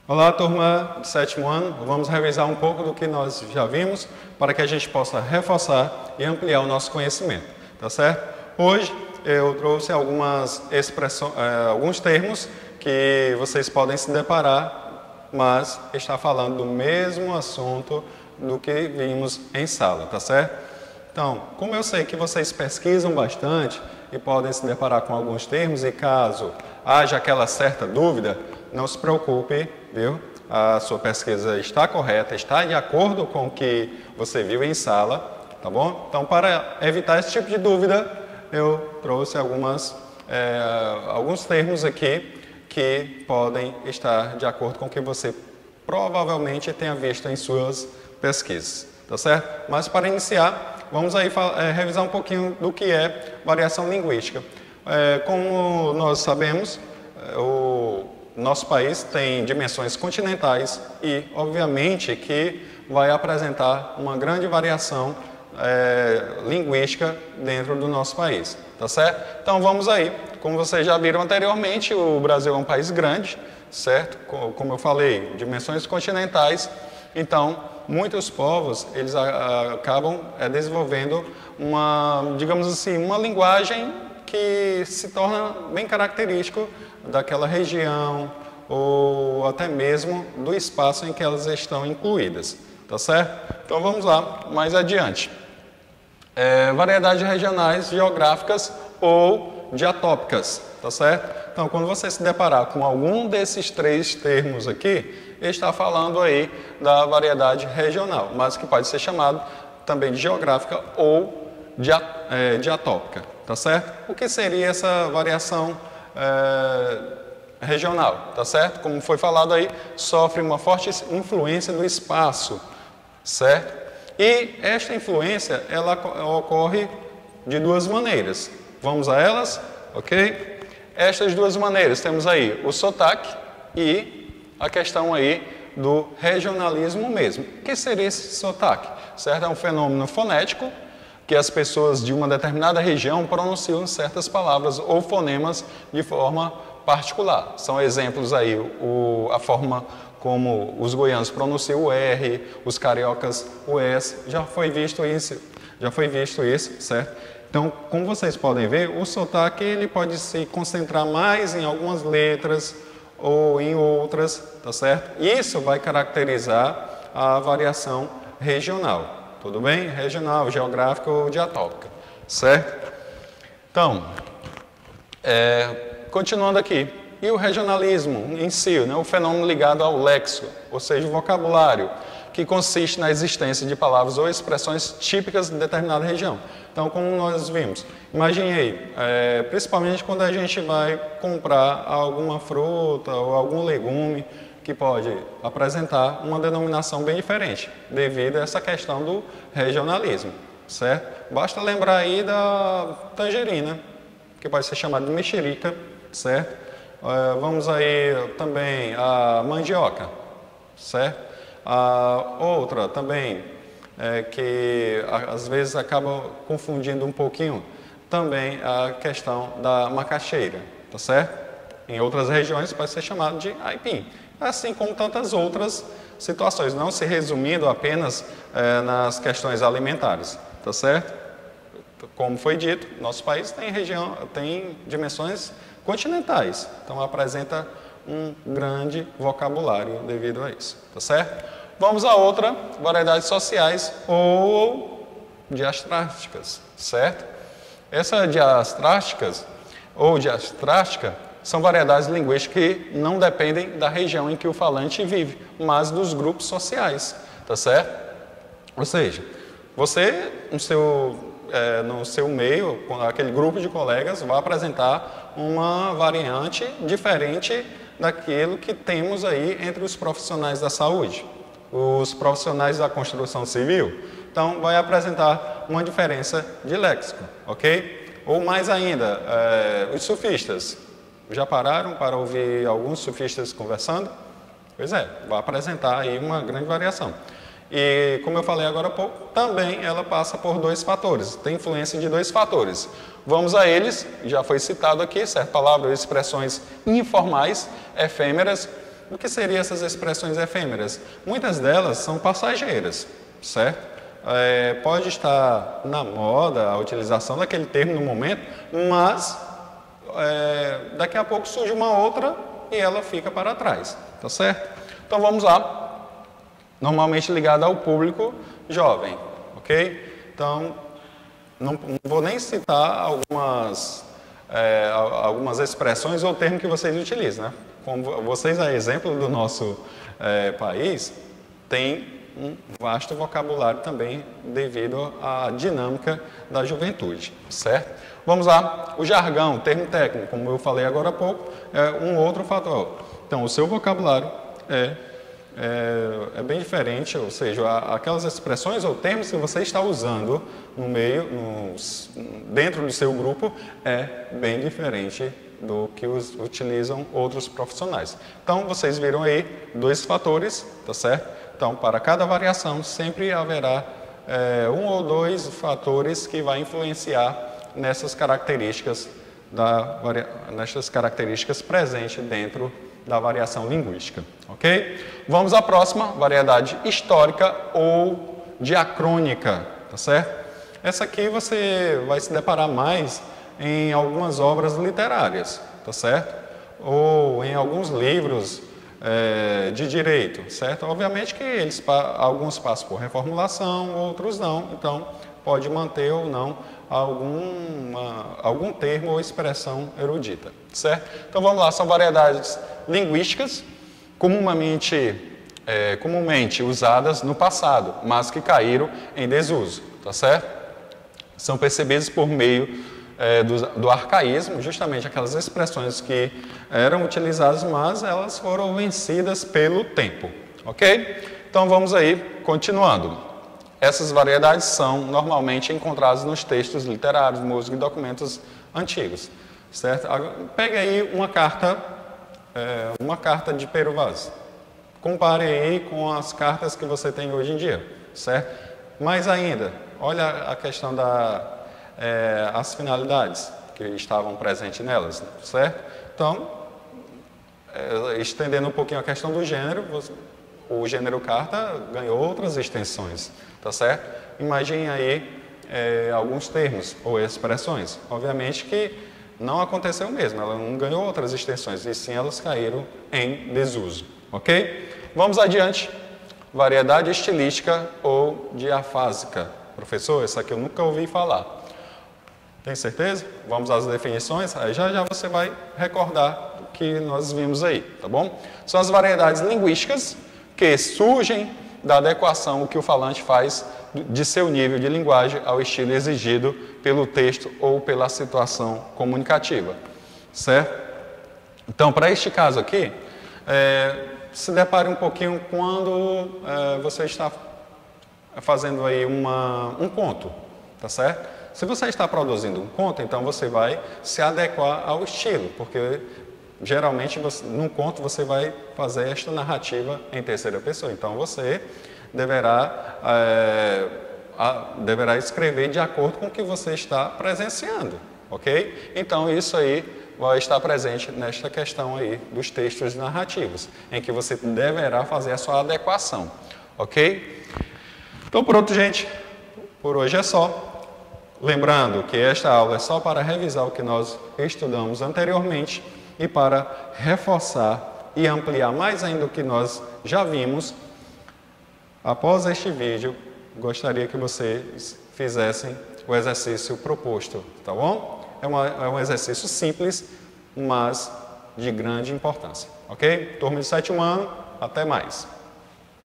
Olá, turma do sétimo ano. Vamos revisar um pouco do que nós já vimos para que a gente possa reforçar e ampliar o nosso conhecimento, tá certo? Hoje eu trouxe algumas expressões, alguns termos que vocês podem se deparar, mas está falando do mesmo assunto do que vimos em sala, tá certo? Então, como eu sei que vocês pesquisam bastante e podem se deparar com alguns termos e caso haja aquela certa dúvida, não se preocupe, viu? A sua pesquisa está correta, está de acordo com o que você viu em sala, tá bom? Então, para evitar esse tipo de dúvida, eu trouxe alguns termos aqui que podem estar de acordo com o que você provavelmente tenha visto em suas pesquisas, tá certo? Mas para iniciar, vamos aí revisar um pouquinho do que é variação linguística. Como nós sabemos, o nosso país tem dimensões continentais e, obviamente, que vai apresentar uma grande variação linguística dentro do nosso país, tá certo? Então, vamos aí. Como vocês já viram anteriormente, o Brasil é um país grande, certo? Como eu falei, dimensões continentais. Então, muitos povos, eles acabam desenvolvendo digamos assim, uma linguagem que se torna bem característico daquela região ou até mesmo do espaço em que elas estão incluídas, tá certo? Então vamos lá, mais adiante. Variedades regionais, geográficas ou diatópicas, tá certo? Então, quando você se deparar com algum desses três termos aqui, ele está falando aí da variedade regional, mas que pode ser chamado também de geográfica ou diatópica, tá certo? O que seria essa variação regional, tá certo? Como foi falado aí, sofre uma forte influência do espaço, certo? E esta influência, ela ocorre de duas maneiras. Vamos a elas, ok? Estas duas maneiras, temos aí o sotaque e a questão aí do regionalismo mesmo. O que seria esse sotaque? Certo? É um fenômeno fonético que as pessoas de uma determinada região pronunciam certas palavras ou fonemas de forma particular. São exemplos aí a forma como os goianos pronunciam o R, os cariocas o S. Já foi visto isso, certo? Então, como vocês podem ver, o sotaque ele pode se concentrar mais em algumas letras ou em outras, tá certo? Isso vai caracterizar a variação regional. Tudo bem? Regional, geográfica ou diatópica, certo? Então, continuando aqui, e o regionalismo em si, né, o fenômeno ligado ao léxico, ou seja, o vocabulário, que consiste na existência de palavras ou expressões típicas de determinada região. Então, como nós vimos, imagine aí, principalmente quando a gente vai comprar alguma fruta ou algum legume, que pode apresentar uma denominação bem diferente, devido a essa questão do regionalismo, certo? Basta lembrar aí da tangerina, que pode ser chamada de mexerica, certo? Vamos aí também a mandioca, certo? A outra também, que às vezes acaba confundindo um pouquinho, também a questão da macaxeira, tá certo? Em outras regiões pode ser chamado de aipim. Assim como tantas outras situações, não se resumindo apenas nas questões alimentares, tá certo? Como foi dito, nosso país tem dimensões continentais, então apresenta um grande vocabulário devido a isso, tá certo? Vamos a outra, variedades sociais ou diastrásticas, certo? Essas diastrásticas ou diastrástica são variedades linguísticas que não dependem da região em que o falante vive, mas dos grupos sociais, tá certo? Ou seja, você, no seu meio, com aquele grupo de colegas, vai apresentar uma variante diferente daquilo que temos aí entre os profissionais da saúde, os profissionais da construção civil. Então, vai apresentar uma diferença de léxico, ok? Ou mais ainda, os sufistas. Já pararam para ouvir alguns sufistas conversando? Pois é, vai apresentar aí uma grande variação. E, como eu falei agora há pouco, também ela passa por dois fatores, tem influência de dois fatores. Vamos a eles, já foi citado aqui, certo? Palavras ou expressões informais, efêmeras, O que seriam essas expressões efêmeras? Muitas delas são passageiras, certo? Pode estar na moda a utilização daquele termo no momento, mas daqui a pouco surge uma outra e ela fica para trás, tá certo? Então vamos lá, normalmente ligada ao público jovem, ok? Então, não vou nem citar algumas expressões ou termos que vocês utilizam, né? Como vocês, a exemplo do nosso país, tem um vasto vocabulário também devido à dinâmica da juventude, certo? Vamos lá, o jargão, termo técnico, como eu falei agora há pouco, é um outro fator. Então, o seu vocabulário é bem diferente, ou seja, aquelas expressões ou termos que você está usando no meio, dentro do seu grupo, é bem diferente do que utilizam outros profissionais. Então, vocês viram aí 2 fatores, tá certo? Então, para cada variação, sempre haverá 1 ou 2 fatores que vai influenciar nessas características presentes dentro da variação linguística, ok? Vamos à próxima, variedade histórica ou diacrônica, tá certo? Essa aqui você vai se deparar mais em algumas obras literárias, tá certo? Ou em alguns livros de direito, certo? Obviamente que alguns passam por reformulação, outros não, então pode manter ou não algum termo ou expressão erudita, certo? Então vamos lá, são variedades linguísticas comumente usadas no passado, mas que caíram em desuso, tá certo? São percebidas por meio do arcaísmo, justamente aquelas expressões que eram utilizadas, mas elas foram vencidas pelo tempo, ok? Então vamos aí, continuando. Essas variedades são normalmente encontradas nos textos literários, música e documentos antigos, certo? Pegue aí uma carta de Pero Vaz. Compare aí com as cartas que você tem hoje em dia, certo? Mais ainda, olha a questão as finalidades que estavam presentes nelas, certo? Então, estendendo um pouquinho a questão do gênero, o gênero carta ganhou outras extensões, tá certo? Imagine aí alguns termos ou expressões. Obviamente que não aconteceu mesmo, ela não ganhou outras extensões, e sim elas caíram em desuso, ok? Vamos adiante. Variedade estilística ou diafásica. Professor, essa aqui eu nunca ouvi falar. Tem certeza? Vamos às definições, aí já você vai recordar o que nós vimos aí, tá bom? São as variedades linguísticas que surgem da adequação que o falante faz de seu nível de linguagem ao estilo exigido pelo texto ou pela situação comunicativa, certo? Então, para este caso aqui, se depare um pouquinho quando você está fazendo aí um conto, tá certo? Se você está produzindo um conto, então você vai se adequar ao estilo, porque geralmente num conto você vai fazer esta narrativa em terceira pessoa. Então você deverá escrever de acordo com o que você está presenciando, ok? Então isso aí vai estar presente nesta questão aí dos textos narrativos, em que você deverá fazer a sua adequação, ok? Então pronto, gente, por hoje é só. Lembrando que esta aula é só para revisar o que nós estudamos anteriormente e para reforçar e ampliar mais ainda o que nós já vimos. Após este vídeo, gostaria que vocês fizessem o exercício proposto, tá bom? É um exercício simples, mas de grande importância, ok? Turma de 7º ano, até mais.